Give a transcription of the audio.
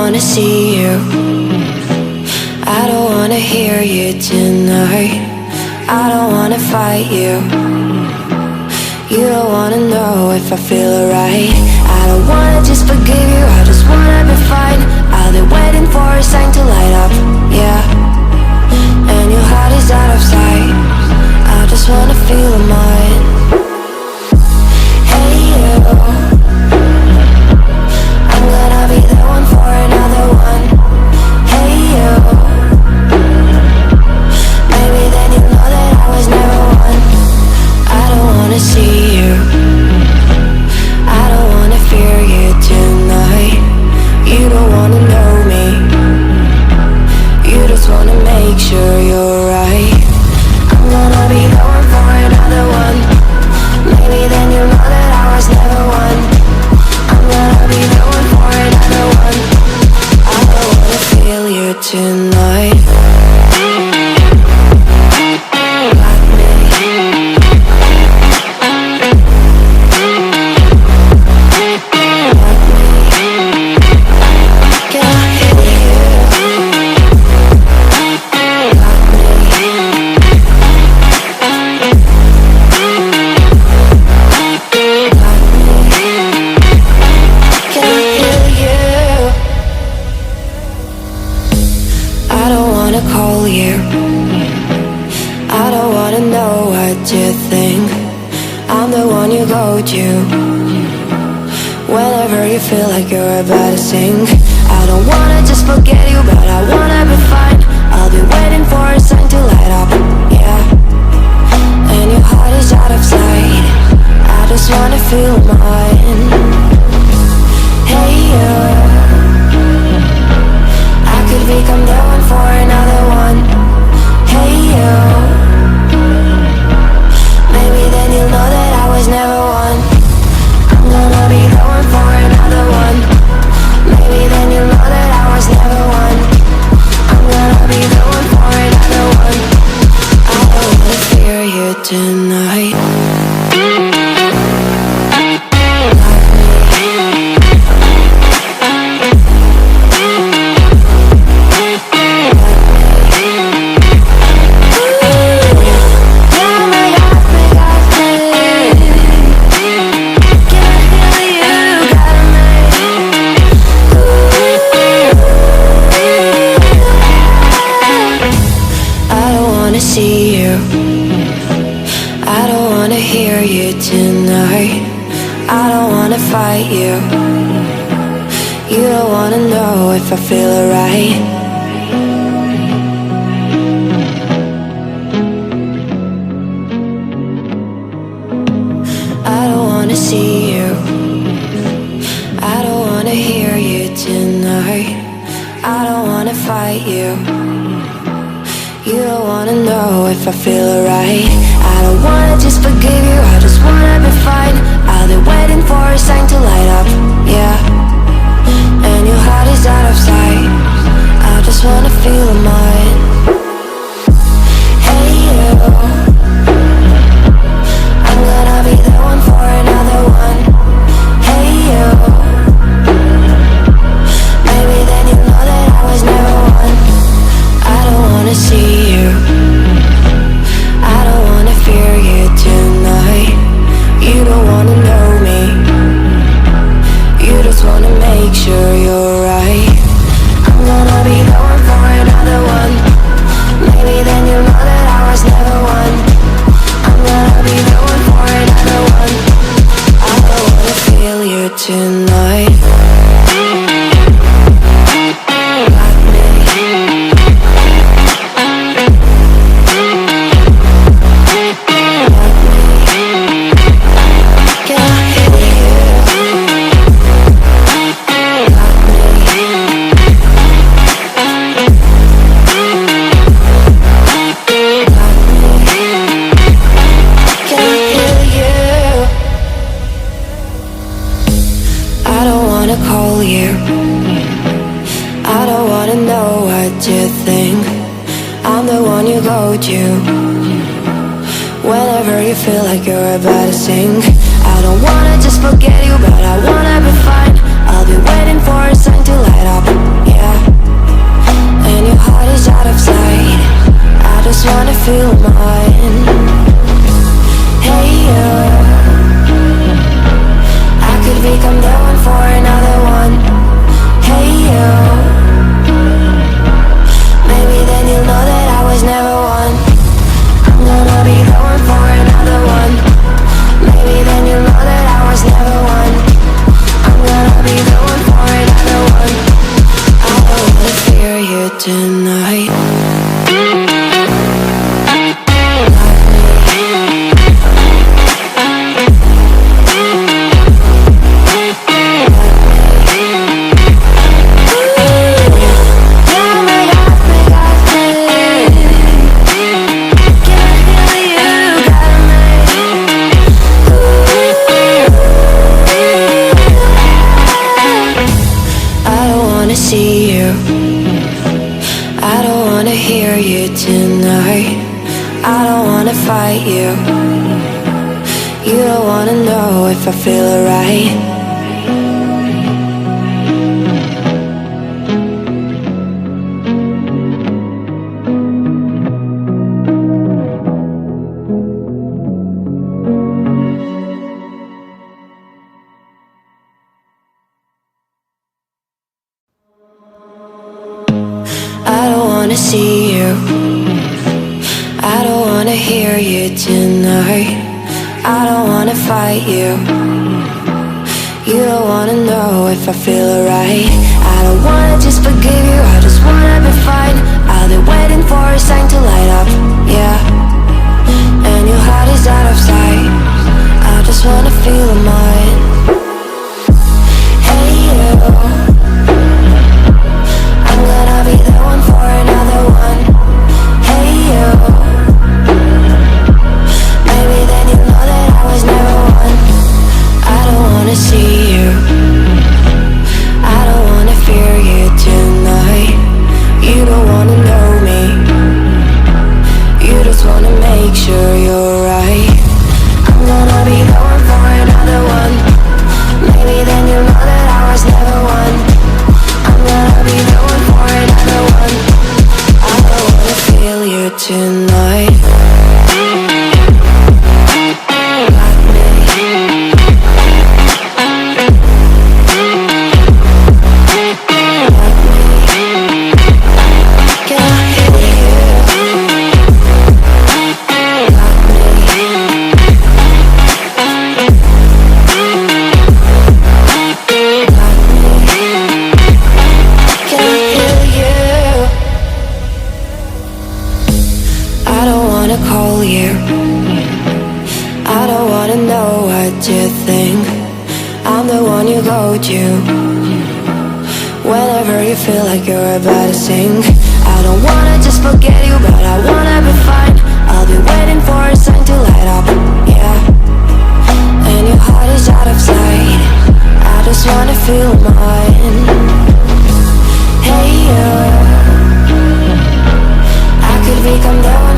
wanna see you, I don't wanna hear you tonight. I don't wanna fight you, you don't wanna know if I feel alright. I don't wanna just forgive you, I just wanna be fine. I've been waiting for a sign to light up, yeah. And your heart is out of sight, I just wanna feel mine. Hey you, I'm gonna be the one for another one. Hey you, maybe then you know that I was never one. I don't wanna see you, I don't wanna fear you tonight. You don't wanna know me, you just wanna make sure you're right. I'm gonna be the one for another one. Maybe then you know that I was never one. I'm gonna be the one for another one. I don't wanna feel you tonight. I don't wanna know what you think. I'm the one you go to whenever you feel like you're about to sink. I don't wanna just forget you, but I wanna be fine. I'll be waiting for a sign to light up, yeah. And your heart is out of sight, I just wanna feel mine. Hey you, I could become the one for another one. Hey you, maybe then you'll know that I was never one. I'm gonna be the one for another one. Maybe then you'll know that I was never one. I'm gonna be the one for another one. I don't wanna fear you tonight. See you, I don't wanna hear you tonight. I don't wanna fight you, you don't wanna know if I feel alright. I don't wanna see you, I don't wanna hear you tonight. I don't wanna fight you, you don't wanna know if I feel alright. I don't wanna just forgive you, I just wanna be fine. I've been waiting for a sign to light up, yeah. And your heart is out of sight, I just wanna feel mine. Hey you, I'm gonna be the one for another one. Hey you, maybe then you know that I was never one. I don't wanna see you, I don't wanna fear you tonight. You don't wanna know me, you just wanna make sure you're right. I'm gonna be the one for another one. Maybe then you know that I was never one. I'm gonna be the one for another one. I don't wanna feel you tonight. Call you, I don't wanna know what you think. I'm the one you go to whenever you feel like you're about to sink. I don't wanna just forget you, but I wanna be fine. I'll be waiting for a sign to light up. become the one for another one. Hey you, maybe then you'll know that I was never one. I'm gonna be the one for another one. Maybe then you'll know that I was never one. I'm gonna be the one for another one. I don't wanna fear you tonight. See you, I don't wanna hear you tonight. I don't wanna fight you. You don't wanna know if I feel alright. I don't wanna see you, I don't wanna hear you tonight. I don't wanna fight you. You don't wanna know if I feel alright. I don't wanna just forgive you, I just wanna be fine. I'll be waiting for a sign to light up, yeah. And your heart is out of sight, I just wanna feel mine. Hey you, I'm gonna be the one for another one. Hey you, maybe then you know that I was never one. I don't wanna see you, I don't wanna fear you tonight. You don't wanna know me, you just wanna make sure you're right. I'm gonna be the one for another one. Maybe then you know that I was never one. I'm gonna be the one for another one. I don't wanna feel you tonight. Got me. Got me. Can I hear you? Got me. Got me. Can I hear you? I don't wanna call you, I don't wanna know what you think. I'm the one you go to whenever you feel like you're about to sink. I don't wanna just forget you, but I wanna be fine. I'll be waiting for a sign to light up, yeah. And your heart is out of sight, I just wanna feel mine. Hey you, I could become the one